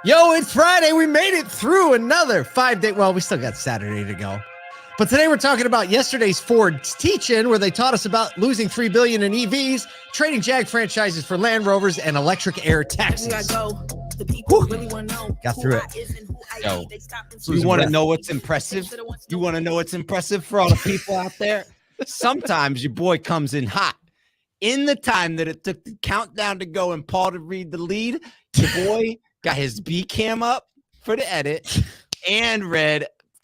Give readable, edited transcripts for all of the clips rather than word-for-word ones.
Yo, it's Friday. We made it through another 5-day. Well, we still got Saturday to go. But today we're talking about yesterday's Ford teach-in, where they taught us about losing $3 billion in EVs, trading Jag franchises for Land Rovers, and electric air taxis. Really got through it. Yo, you want to know what's impressive? You want to know what's impressive for all the people out there? Sometimes your boy comes in hot. In the time that it took the countdown to go and Paul to read the lead, your boy got his B cam up for the edit and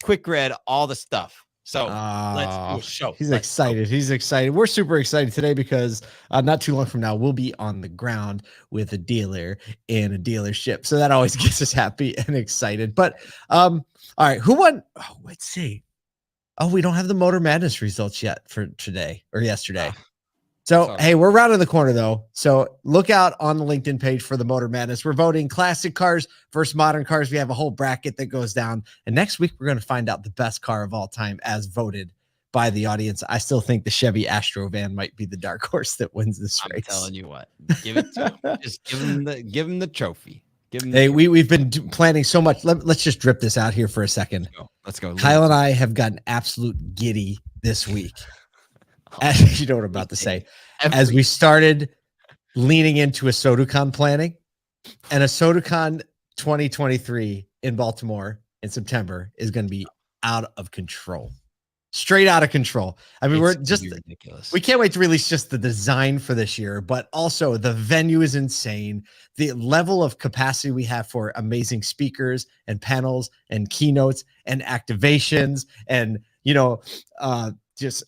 quick read all the stuff. So let's show. He's excited. He's excited. We're super excited today because not too long from now, we'll be on the ground with a dealer in a dealership. So that always gets us happy and excited. But all right, who won? Oh, let's see. Oh, we don't have the Motor Madness results yet for today or yesterday. So, hey, we're rounding the corner, though. So look out on the LinkedIn page for the Motor Madness. We're voting classic cars versus modern cars. We have a whole bracket that goes down. And next week, we're going to find out the best car of all time as voted by the audience. I still think the Chevy Astro van might be the dark horse that wins this race. I'm telling you what. Give it to him. Just give him the trophy. Hey, we've been planning so much. Let's just drip this out here for a second. Let's go. Kyle and I have gotten absolute giddy this week. As you know what I'm about to say, as we started leaning into a SoduCon planning, and a SoduCon 2023 in Baltimore in September is going to be out of control, straight out of control. I mean, we're just ridiculous. We can't wait to release just the design for this year, but also the venue is insane. The level of capacity we have for amazing speakers and panels and keynotes and activations and,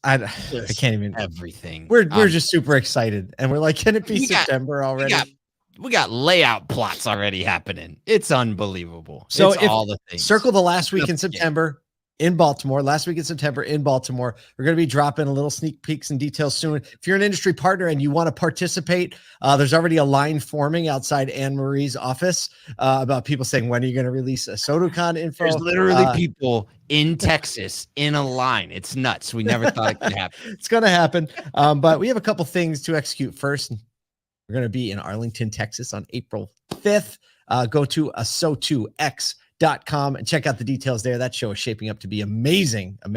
I can't even everything. We're just super excited, and we're like, can it be September already? We got layout plots already happening. It's unbelievable. So it's all the things. Circle the last week in September in Baltimore. Last week in September in Baltimore. We're going to be dropping a little sneak peeks and details soon. If you're an industry partner and you want to participate, there's already a line forming outside Anne Marie's office about people saying, when are you going to release a SoduCon info? There's literally people in Texas in a line. It's nuts. We never thought it could happen. It's going to happen. But we have a couple things to execute first. We're going to be in Arlington, Texas on April 5th. Go to so2x.com and check out the details there. That show is shaping up to be amazing. And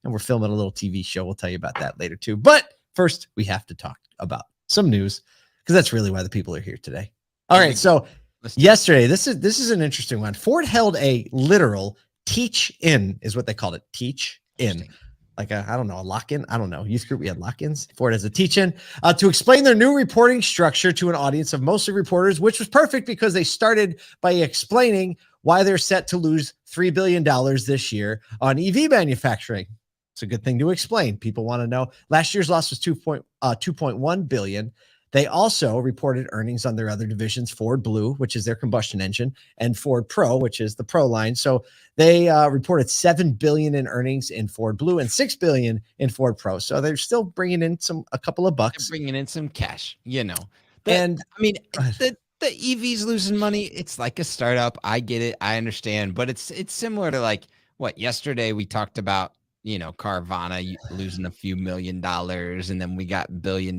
we're filming a little TV show. We'll tell you about that later too. But first, we have to talk about some news because that's really why the people are here today. All right. So yesterday, this is an interesting one. Ford held a literal teach-in is what they called it. Teach-in. Like I don't know, a lock-in. I don't know. Youth group, we had lock-ins. Ford has a teach-in to explain their new reporting structure to an audience of mostly reporters, which was perfect because they started by explaining why they're set to lose $3 billion this year on EV manufacturing. It's a good thing to explain. People want to know. Last year's loss was $2.1 billion. They also reported earnings on their other divisions, Ford Blue, which is their combustion engine, and Ford Pro, which is the Pro line. So they reported $7 billion in earnings in Ford Blue and $6 billion in Ford Pro. So they're still bringing in a couple of bucks. They're bringing in some cash, And I mean, the EV's losing money. It's like a startup. I get it. I understand. But it's similar to like what yesterday we talked about, Carvana losing a few $1 million, and then we got $1 billion.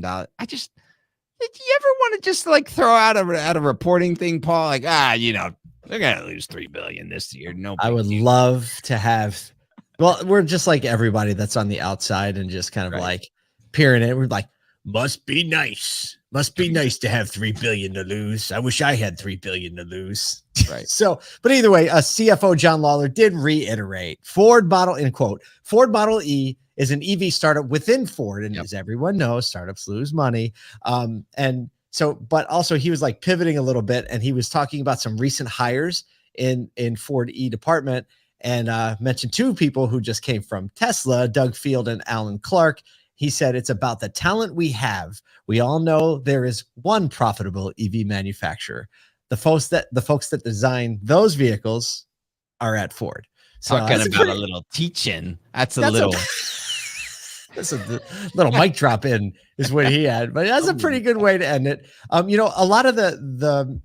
Did you ever want to just like throw out a reporting thing, Paul? Like, they're gonna lose $3 billion this year. No, I would love to have. Well, we're just like everybody that's on the outside and just kind of like peering it. We're like, must be nice. Must be nice to have $3 billion to lose. I wish I had $3 billion to lose. Right. So, but either way, CFO John Lawler did reiterate Ford Model E is an EV startup within Ford. And as everyone knows, startups lose money. But also he was like pivoting a little bit, and he was talking about some recent hires in Ford E department, and mentioned two people who just came from Tesla, Doug Field and Alan Clark. he said it's about the talent we have. We all know there is one profitable EV manufacturer. The folks that design those vehicles are at Ford. So Talking about a little teaching. That's a little mic drop in is what he had, but that's a pretty good way to end it. A lot of the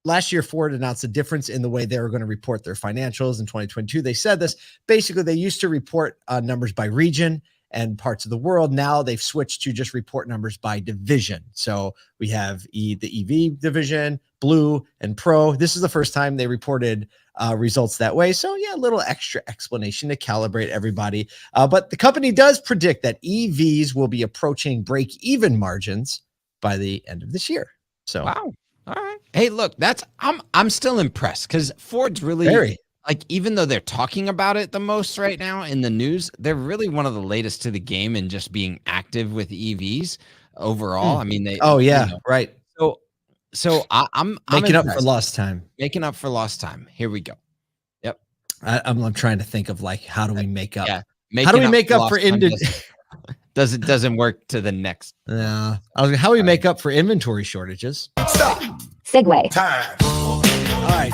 last year Ford announced a difference in the way they were going to report their financials in 2022. They said this, basically they used to report numbers by region and parts of the world. Now they've switched to just report numbers by division. So we have the EV division, Blue, and Pro. This is the first time they reported results that way. So yeah, a little extra explanation to calibrate everybody. But the company does predict that EVs will be approaching break-even margins by the end of this year. So wow. All right. Hey, look, I'm still impressed because Ford's really like, even though they're talking about it the most right now in the news, they're really one of the latest to the game and just being active with EVs overall. I mean, right. So I'm making up for lost time. Making up for lost time. Here we go. Yep. I'm trying to think of like, how do we make up? Yeah. How do we make up for doesn't work to the next. How do we make up for inventory shortages? Stop. Segue. Time. All right.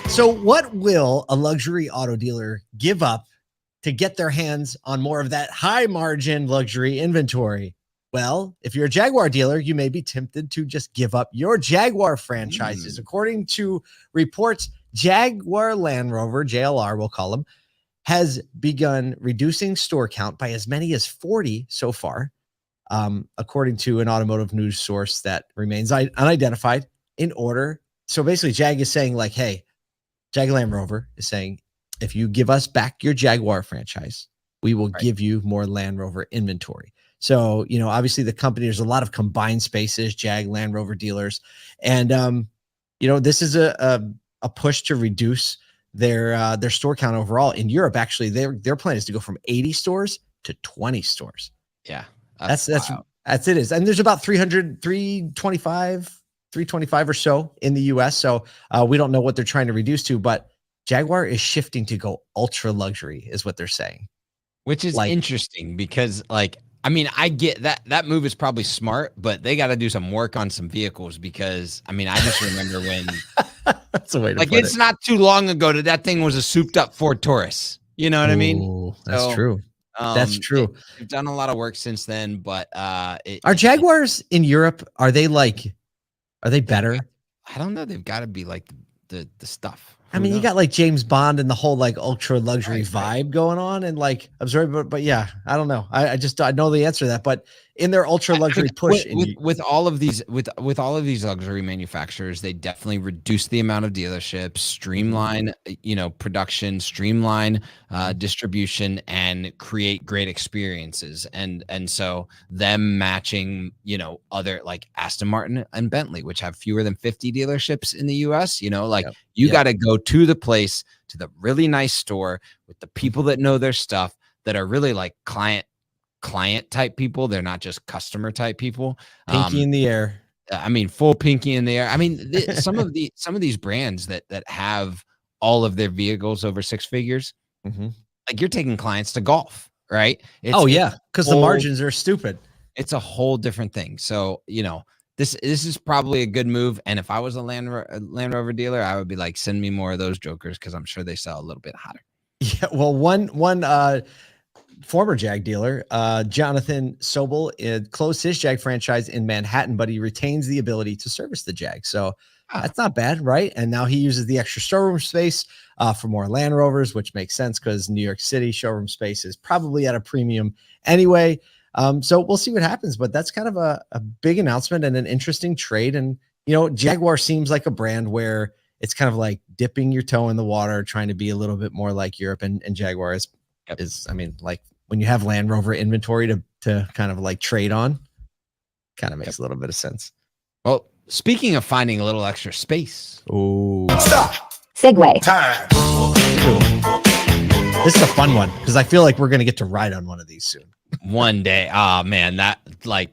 So what will a luxury auto dealer give up to get their hands on more of that high margin luxury inventory? Well, if you're a Jaguar dealer, you may be tempted to just give up your Jaguar franchises. According to reports, Jaguar Land Rover, JLR we'll call them, has begun reducing store count by as many as 40 so far, according to an automotive news source that remains unidentified. So basically Jag is saying like, hey, Jag Land Rover is saying, if you give us back your Jaguar franchise, we will give you more Land Rover inventory. So, obviously the company, there's a lot of combined spaces, Jag Land Rover dealers. And, this is a push to reduce their store count overall. In Europe, actually, their plan is to go from 80 stores to 20 stores. Yeah. That's it is. And there's about 325 or so in the US. So we don't know what they're trying to reduce to, but Jaguar is shifting to go ultra luxury is what they're saying. Which is interesting because I get that move is probably smart, but they got to do some work on some vehicles because I just remember when that's a way to put it's not too long ago that thing was a souped up Ford Taurus. You know what I mean? That's true. That's true. They've done a lot of work since then, but are Jaguars in Europe? Are they better? I don't know. They've got to be like the stuff. You got like James Bond and the whole like ultra luxury vibe going on and like absorb, but yeah, I don't know. I know the answer to that, but in their ultra luxury push with all of these luxury manufacturers, they definitely reduce the amount of dealerships, streamline production, streamline distribution, and create great experiences. And so them matching other like Aston Martin and Bentley, which have fewer than 50 dealerships in the US, you got to go to the place, to the really nice store with the people that know their stuff, that are really like client type people. They're not just customer type people. Pinky in the air. Full pinky in the air. Some of these brands that have all of their vehicles over six figures, like you're taking clients to golf, right? Because the margins are stupid. It's a whole different thing. So, this is probably a good move. And if I was a Land Rover dealer, I would be like, send me more of those jokers because I'm sure they sell a little bit hotter. Yeah, well, one former Jag dealer, Jonathan Sobel, closed his Jag franchise in Manhattan, but he retains the ability to service the Jag. So that's not bad, right? And now he uses the extra showroom space for more Land Rovers, which makes sense because New York City showroom space is probably at a premium anyway. So we'll see what happens, but that's kind of a big announcement and an interesting trade. And, Jaguar seems like a brand where it's kind of like dipping your toe in the water, trying to be a little bit more like Europe, and Jaguar is like when you have Land Rover inventory to kind of like trade on, kind of makes a little bit of sense. Well, speaking of finding a little extra space. Oh, stop. Segue. Time. This is a fun one because I feel like we're going to get to ride on one of these soon. One day. Oh man, that like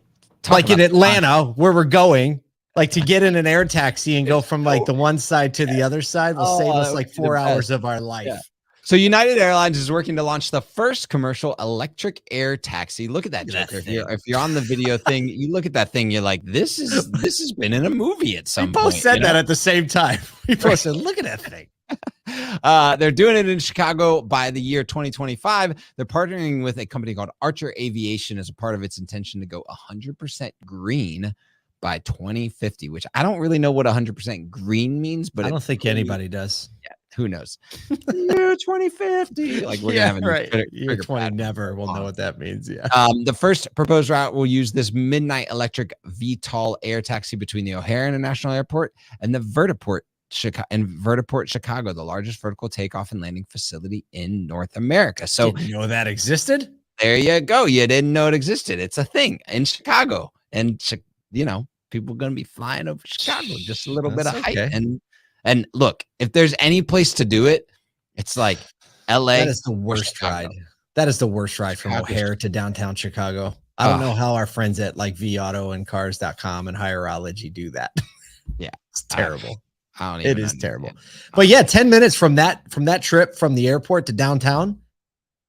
in Atlanta where we're going, like to get in an air taxi and go from like the one side to the other side will save us like 4 hours of our life. Yeah. So United Airlines is working to launch the first commercial electric air taxi. Look at that, Joker. If you're on the video thing, you look at that thing, you're like, this has been in a movie at some point. We both said that at the same time. We both said, look at that thing. They're doing it in Chicago by the year 2025. They're partnering with a company called Archer Aviation as a part of its intention to go 100% green by 2050, which I don't really know what 100% green means, but I don't think anybody does. Yeah, who knows? Year 2050. Like we're gonna have a right. Year 20 never will know what that means. Yeah. The first proposed route will use this midnight electric VTOL air taxi between the O'Hare International Airport and the Vertiport Chicago, the largest vertical takeoff and landing facility in North America. So didn't know that existed. There you go. You didn't know it existed. It's a thing in Chicago, and people are going to be flying over Chicago, just a little bit of height. And look, if there's any place to do it, it's like LA. That is the worst ride. That is the worst ride from O'Hare to downtown Chicago. I don't know how our friends at like VAuto and Cars.com and Hireology do that. Yeah, it's terrible. It is terrible. But yeah, 10 minutes from that trip from the airport to downtown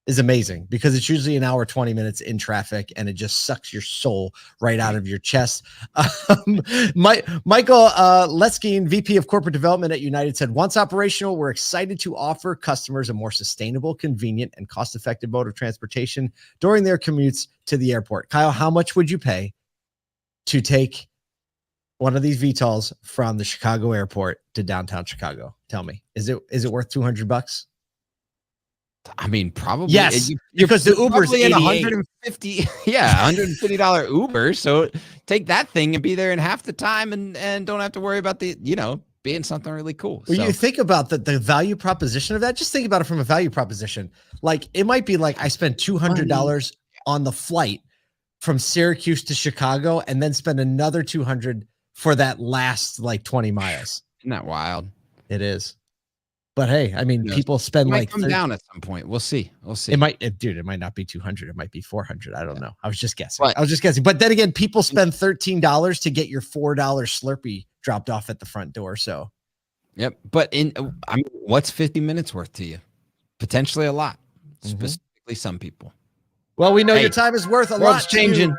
is amazing because it's usually an hour, 20 minutes in traffic, and it just sucks your soul right out of your chest. Michael Leskine, VP of Corporate Development at United, said, once operational, we're excited to offer customers a more sustainable, convenient, and cost-effective mode of transportation during their commutes to the airport. Kyle, how much would you pay to take one of these VTOLs from the Chicago airport to downtown Chicago? Tell me, is it worth $200? I mean, probably. Yes, because the Uber's in $150. Yeah, $150 Uber. So take that thing and be there in half the time, and don't have to worry about the being something really cool. When you think about the value proposition of that, just think about it from a value proposition. Like it might be like I spent $200 on the flight from Syracuse to Chicago, and then spend another $200 for that last like 20 miles. Isn't that wild? It is. But hey, I mean, people spend it might like come down at some point. We'll see. It might not be 200. It might be 400. I don't know. I was just guessing. But then again, people spend $13 to get your $4 Slurpee dropped off at the front door. So, yep. But what's 50 minutes worth to you? Potentially a lot. Specifically, some people. Well, we know your time is worth a lot. World's changing.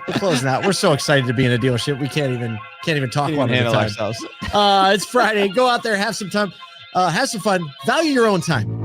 We're closing out. We're so excited to be in a dealership. We can't even talk one at a time. Ourselves. It's Friday. Go out there, have some time, have some fun, value your own time.